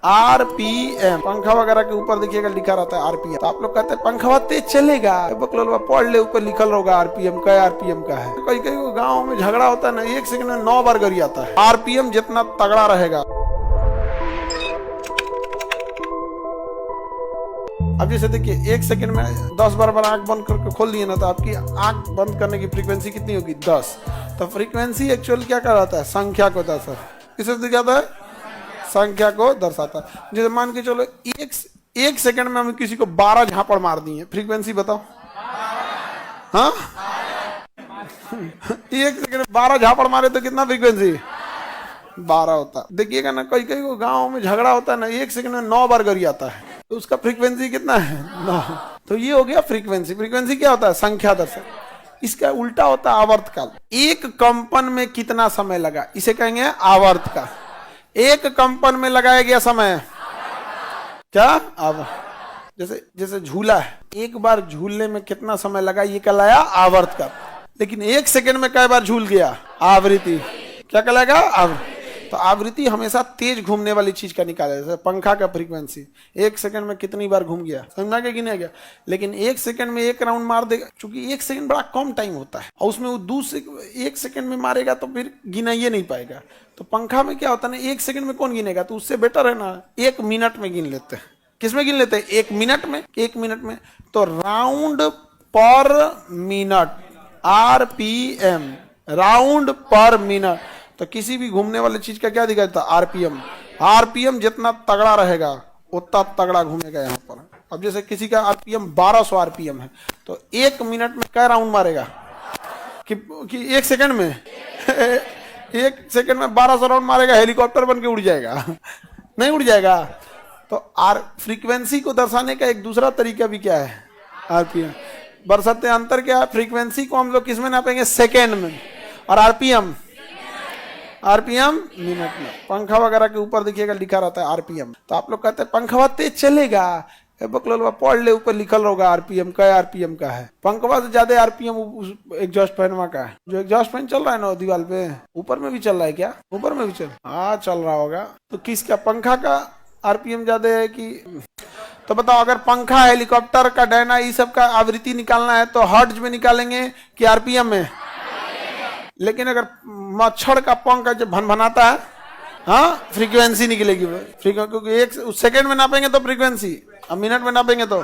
RPM. पंखा वगैरह के ऊपर देखिएगा लिखा रहता है आरपीएम, तो आप लोग कहते हैं पंखा तेज चलेगा, बकलोलवा पढ़ ले, ऊपर लिखल होगा आरपीएम का, आरपीएम का है। कई कई गाँव में झगड़ा होता है ना, 1 सेकंड में 9 बार गरी आता है। आरपीएम जितना तगड़ा रहेगा, अब जैसे देखिए 1 सेकंड में 10 बार आंख बंद करके खोल दिए ना, तो आपकी आंख बंद करने की फ्रीक्वेंसी कितनी होगी? 10। तो फ्रीक्वेंसी एक्चुअल क्या कहलाता है? संख्या को दर्शाता है। किसे दिखाता है? संख्या को दर्शाता है। जैसे मान के चलो एक सेकंड में हम किसी को 12 झापड़ मार दिए, फ्रीक्वेंसी बताओ। हाँ 1 सेकंड में 12 झापड़ मारे तो कितना फ्रीक्वेंसी? 12 होता। देखिएगा ना, कई कई गाँव में झगड़ा होता है ना, 1 सेकंड में 9 बार गरी आता है, तो उसका फ्रीक्वेंसी कितना है? 9। तो ये हो गया फ्रीक्वेंसी। फ्रीक्वेंसी क्या होता है? संख्या दर्शक। इसका उल्टा होता है आवर्तकाल। एक कंपन में कितना समय लगा, इसे कहेंगे आवर्त का। एक कंपन में लगाया गया समय क्या? अब जैसे झूला है, एक बार झूलने में कितना समय लगा, ये कहलाया आवर्त का। लेकिन 1 सेकंड में कई बार झूल गया, आवृत्ति। क्या कहलाएगा? आवृत्ति। तो आवृत्ति हमेशा तेज घूमने वाली चीज का निकाला जाता है। पंखा का फ्रीक्वेंसी 1 सेकंड में कितनी बार घूम गया, समझना क्या गिना गया। लेकिन 1 सेकंड में 1 राउंड मार देगा, क्योंकि 1 सेकंड बड़ा कम टाइम होता है, और उसमें वो 1 सेकंड में मारेगा तो फिर गिनाइए नहीं पाएगा। तो पंखा में क्या होता है ना, 1 सेकंड में कौन गिनेगा? तो उससे बेटर है ना 1 मिनट में गिन लेते हैं। किस में गिन लेते हैं? 1 मिनट में। 1 मिनट में तो राउंड पर मिनट, आरपीएम, राउंड पर मिनट। तो किसी भी घूमने वाली चीज का क्या दिखाता है? आरपीएम। आरपीएम जितना तगड़ा रहेगा उतना तगड़ा घूमेगा यहाँ पर। अब जैसे किसी का आरपीएम 1200 आरपीएम है, तो 1 मिनट में क्या राउंड मारेगा? कि 1 सेकंड में 1 सेकंड में 1200 राउंड मारेगा, हेलीकॉप्टर बन के उड़ जाएगा? नहीं उड़ जाएगा। तो फ्रीक्वेंसी को दर्शाने का एक दूसरा तरीका भी क्या है? आरपीएम। बरसते अंतर क्या है? फ्रीक्वेंसी को हम लोग किस में नापेंगे? सेकेंड में। और आरपीएम मिनट में। पंखा वगैरह के ऊपर देखिएगा लिखा रहता है आरपीएम, तो आप लोग कहते हैं पंखा तेज चलेगा, बकलोलवा पढ़ ले, ऊपर लिखल होगा आरपीएम का, आरपीएम का है। पंखवा से ज्यादा आरपीएम उस एग्जॉस्ट फैनवा का है। जो एग्जॉस्ट फैन चल रहा है ना दीवार पे, ऊपर में भी चल रहा है क्या? ऊपर में भी चल रहा होगा। तो किसका? पंखा का आरपीएम ज्यादा है कि? तो बताओ, अगर पंखा, हेलीकॉप्टर का डायना, ये सब का आवृत्ति निकालना है तो हर्ट्ज में निकालेंगे कि आरपीएम में? लेकिन अगर मच्छर का पंख जब भनभनाता है, हाँ, फ्रीक्वेंसी निकलेगी। क्योंकि 1 सेकंड में नापेंगे तो फ्रीक्वेंसी, अब मिनट में नापेंगे तो